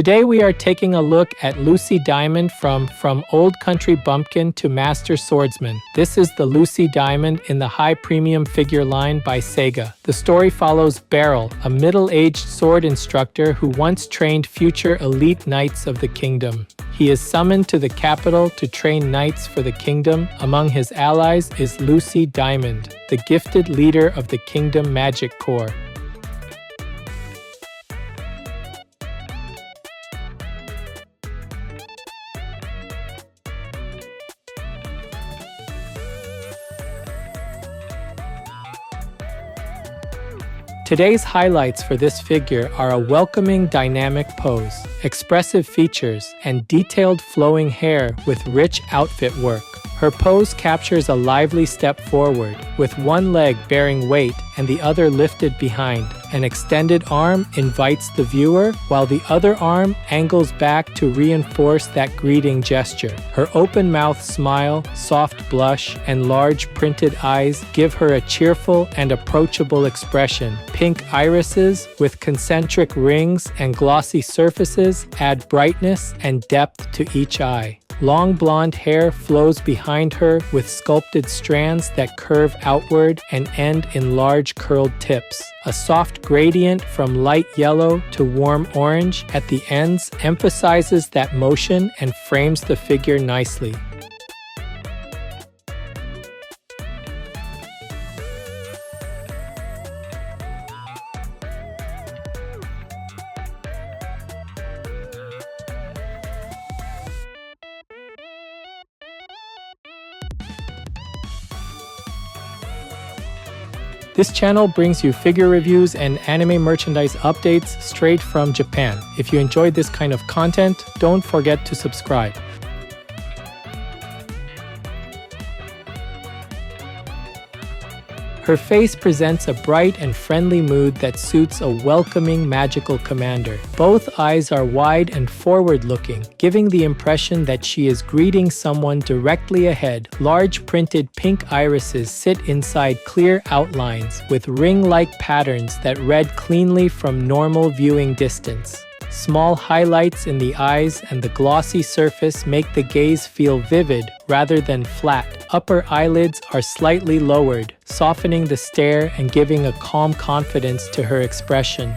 Today we are taking a look at Lucy Diamond from Old Country Bumpkin to Master Swordsman. This is the Lucy Diamond in the high premium figure line by Sega. The story follows Beryl, a middle-aged sword instructor who once trained future elite knights of the kingdom. He is summoned to the capital to train knights for the kingdom. Among his allies is Lucy Diamond, the gifted leader of the Kingdom Magic Corps. Today's highlights for this figure are a welcoming dynamic pose, expressive features, and detailed flowing hair with rich outfit work. Her pose captures a lively step forward, with one leg bearing weight and the other lifted behind. An extended arm invites the viewer, while the other arm angles back to reinforce that greeting gesture. Her open mouth smile, soft blush, and large printed eyes give her a cheerful and approachable expression. Pink irises with concentric rings and glossy surfaces add brightness and depth to each eye. Long blonde hair flows behind her with sculpted strands that curve outward and end in large curled tips. A soft gradient from light yellow to warm orange at the ends emphasizes that motion and frames the figure nicely. This channel brings you figure reviews and anime merchandise updates straight from Japan. If you enjoyed this kind of content, don't forget to subscribe. Her face presents a bright and friendly mood that suits a welcoming magical commander. Both eyes are wide and forward-looking, giving the impression that she is greeting someone directly ahead. Large printed pink irises sit inside clear outlines with ring-like patterns that read cleanly from normal viewing distance. Small highlights in the eyes and the glossy surface make the gaze feel vivid rather than flat. Upper eyelids are slightly lowered, softening the stare and giving a calm confidence to her expression.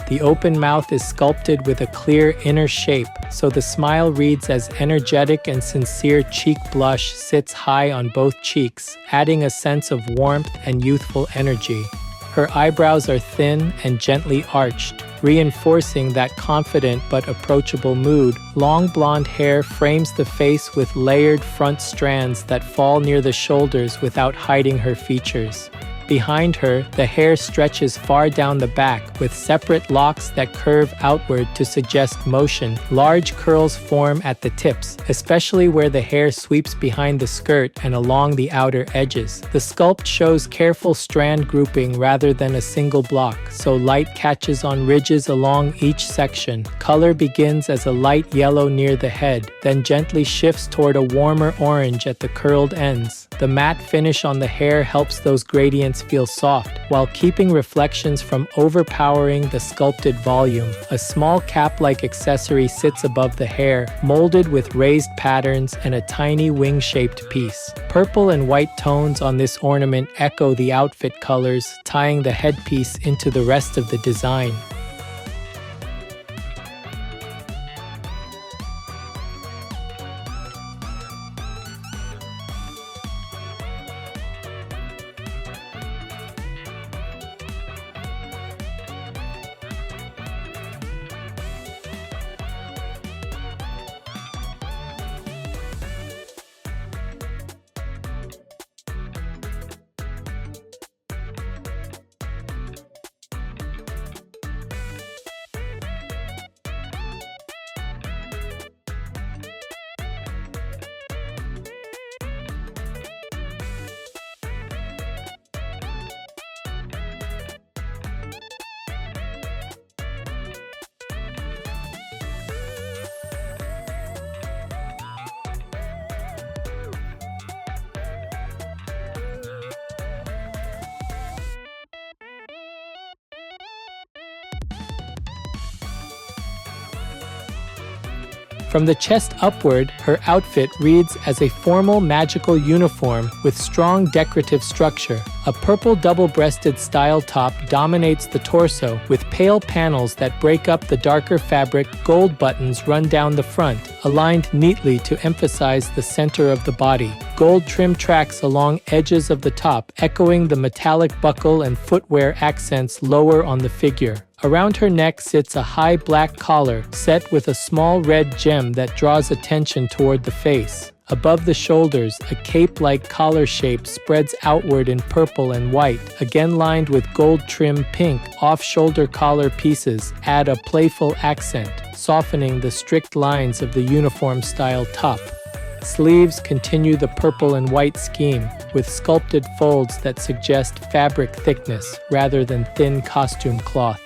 The open mouth is sculpted with a clear inner shape, so the smile reads as energetic, and sincere cheek blush sits high on both cheeks, adding a sense of warmth and youthful energy. Her eyebrows are thin and gently arched, reinforcing that confident but approachable mood. Long blonde hair frames the face with layered front strands that fall near the shoulders without hiding her features. Behind her, the hair stretches far down the back with separate locks that curve outward to suggest motion. Large curls form at the tips, especially where the hair sweeps behind the skirt and along the outer edges. The sculpt shows careful strand grouping rather than a single block, so light catches on ridges along each section. Color begins as a light yellow near the head, then gently shifts toward a warmer orange at the curled ends. The matte finish on the hair helps those gradients feel soft, while keeping reflections from overpowering the sculpted volume. A small cap-like accessory sits above the hair, molded with raised patterns and a tiny wing-shaped piece. Purple and white tones on this ornament echo the outfit colors, tying the headpiece into the rest of the design. From the chest upward, her outfit reads as a formal magical uniform with strong decorative structure. A purple double-breasted style top dominates the torso, with pale panels that break up the darker fabric. Gold buttons run down the front, aligned neatly to emphasize the center of the body. Gold trim tracks along edges of the top, echoing the metallic buckle and footwear accents lower on the figure. Around her neck sits a high black collar, set with a small red gem that draws attention toward the face. Above the shoulders, a cape-like collar shape spreads outward in purple and white, again lined with gold trim pink. Off-shoulder collar pieces add a playful accent, softening the strict lines of the uniform-style top. Sleeves continue the purple and white scheme, with sculpted folds that suggest fabric thickness rather than thin costume cloth.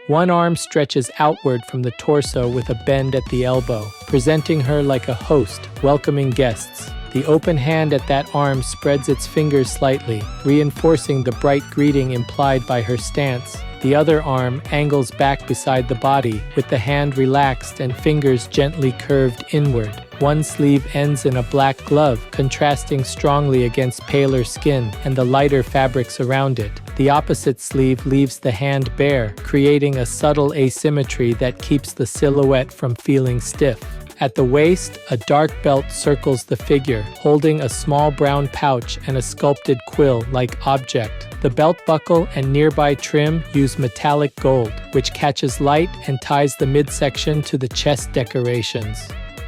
One arm stretches outward from the torso with a bend at the elbow, presenting her like a host, welcoming guests. The open hand at that arm spreads its fingers slightly, reinforcing the bright greeting implied by her stance. The other arm angles back beside the body, with the hand relaxed and fingers gently curved inward. One sleeve ends in a black glove, contrasting strongly against paler skin and the lighter fabrics around it. The opposite sleeve leaves the hand bare, creating a subtle asymmetry that keeps the silhouette from feeling stiff. At the waist, a dark belt circles the figure, holding a small brown pouch and a sculpted quill-like object. The belt buckle and nearby trim use metallic gold, which catches light and ties the midsection to the chest decorations.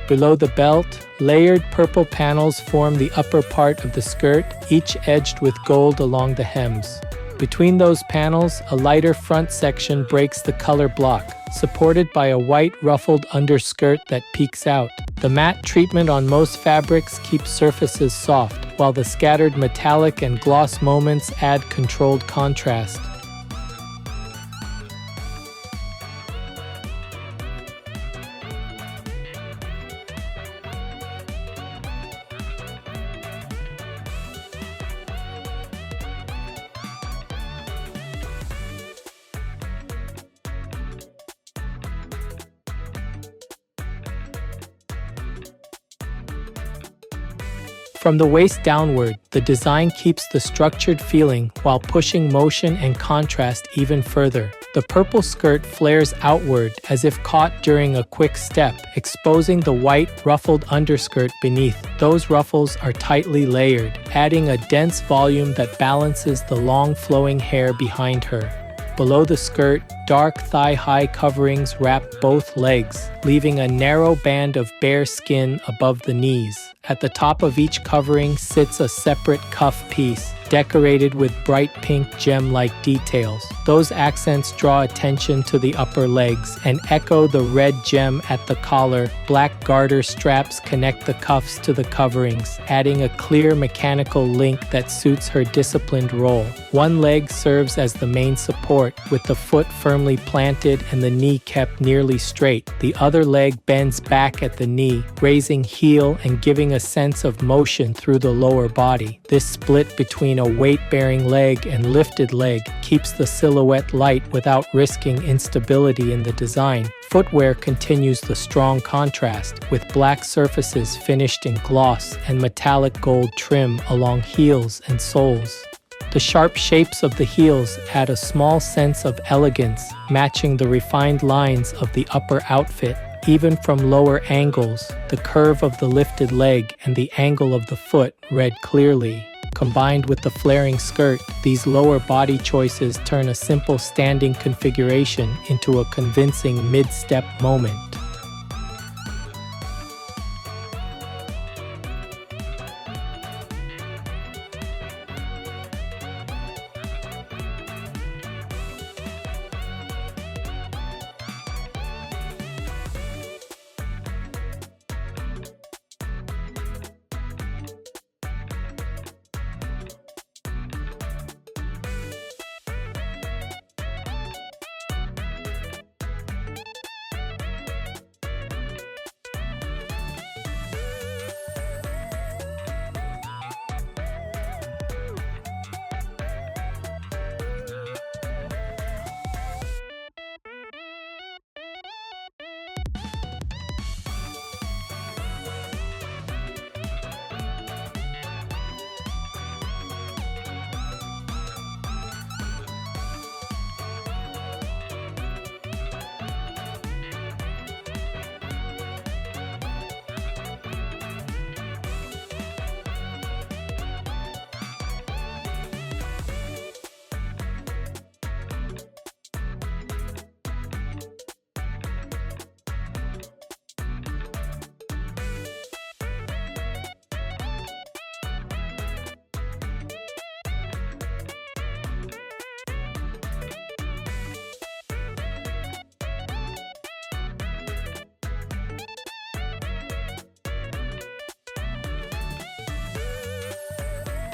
Below the belt, layered purple panels form the upper part of the skirt, each edged with gold along the hems. Between those panels, a lighter front section breaks the color block, supported by a white ruffled underskirt that peeks out. The matte treatment on most fabrics keeps surfaces soft, while the scattered metallic and gloss moments add controlled contrast. From the waist downward, the design keeps the structured feeling while pushing motion and contrast even further. The purple skirt flares outward as if caught during a quick step, exposing the white, ruffled underskirt beneath. Those ruffles are tightly layered, adding a dense volume that balances the long flowing hair behind her. Below the skirt, dark thigh-high coverings wrap both legs, leaving a narrow band of bare skin above the knees. At the top of each covering sits a separate cuff piece, decorated with bright pink gem-like details. Those accents draw attention to the upper legs and echo the red gem at the collar. Black garter straps connect the cuffs to the coverings, adding a clear mechanical link that suits her disciplined role. One leg serves as the main support, with the foot firmly planted and the knee kept nearly straight. The other leg bends back at the knee, raising heel and giving a sense of motion through the lower body. This split between a weight-bearing leg and lifted leg keeps the silhouette light without risking instability in the design. Footwear continues the strong contrast, with black surfaces finished in gloss and metallic gold trim along heels and soles. The sharp shapes of the heels add a small sense of elegance, matching the refined lines of the upper outfit. Even from lower angles, the curve of the lifted leg and the angle of the foot read clearly. Combined with the flaring skirt, these lower body choices turn a simple standing configuration into a convincing mid-step moment.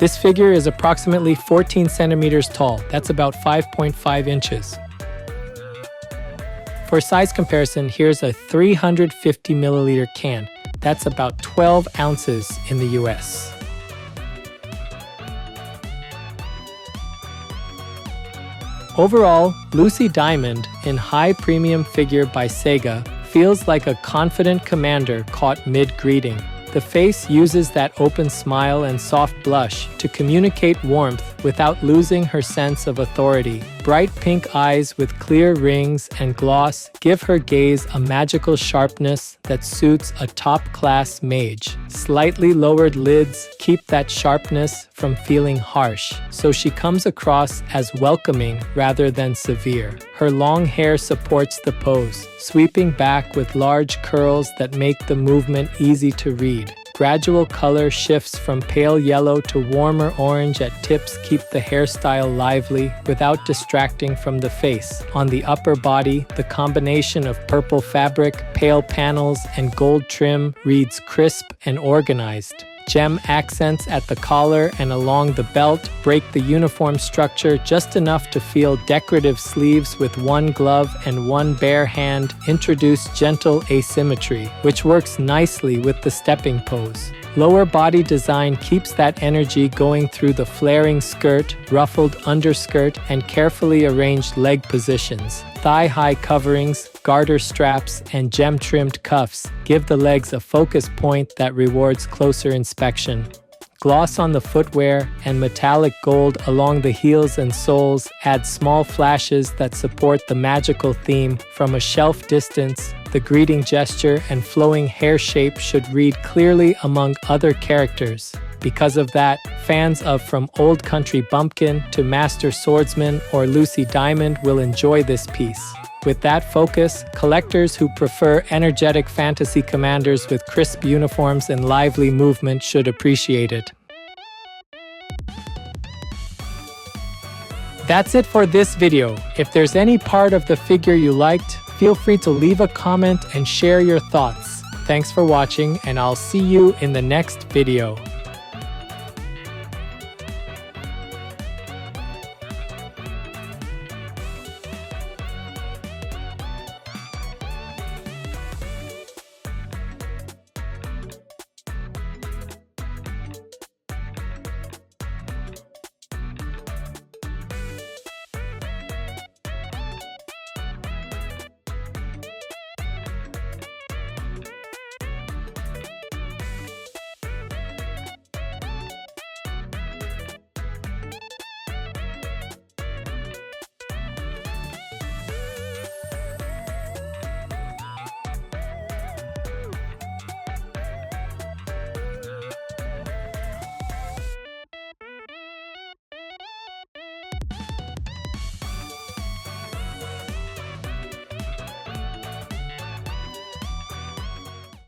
This figure is approximately 14 centimeters tall. That's about 5.5 inches. For size comparison, here's a 350 milliliter can. That's about 12 ounces in the US. Overall, Lucy Diamond, in high premium figure by Sega, feels like a confident commander caught mid-greeting. The face uses that open smile and soft blush to communicate warmth without losing her sense of authority. Bright pink eyes with clear rings and gloss give her gaze a magical sharpness that suits a top-class mage. Slightly lowered lids keep that sharpness from feeling harsh, so she comes across as welcoming rather than severe. Her long hair supports the pose, sweeping back with large curls that make the movement easy to read. Gradual color shifts from pale yellow to warmer orange at tips keep the hairstyle lively without distracting from the face. On the upper body, the combination of purple fabric, pale panels, and gold trim reads crisp and organized. Gem accents at the collar and along the belt break the uniform structure just enough to feel decorative sleeves with one glove and one bare hand introduce gentle asymmetry, which works nicely with the stepping pose. Lower body design keeps that energy going through the flaring skirt, ruffled underskirt, and carefully arranged leg positions. Thigh-high coverings, garter straps, and gem-trimmed cuffs give the legs a focus point that rewards closer inspection. Gloss on the footwear and metallic gold along the heels and soles add small flashes that support the magical theme. From a shelf distance, the greeting gesture and flowing hair shape should read clearly among other characters. Because of that, fans of From Old Country Bumpkin to Master Swordsman or Lucy Diamond will enjoy this piece. With that focus, collectors who prefer energetic fantasy commanders with crisp uniforms and lively movement should appreciate it. That's it for this video. If there's any part of the figure you liked, feel free to leave a comment and share your thoughts. Thanks for watching, and I'll see you in the next video.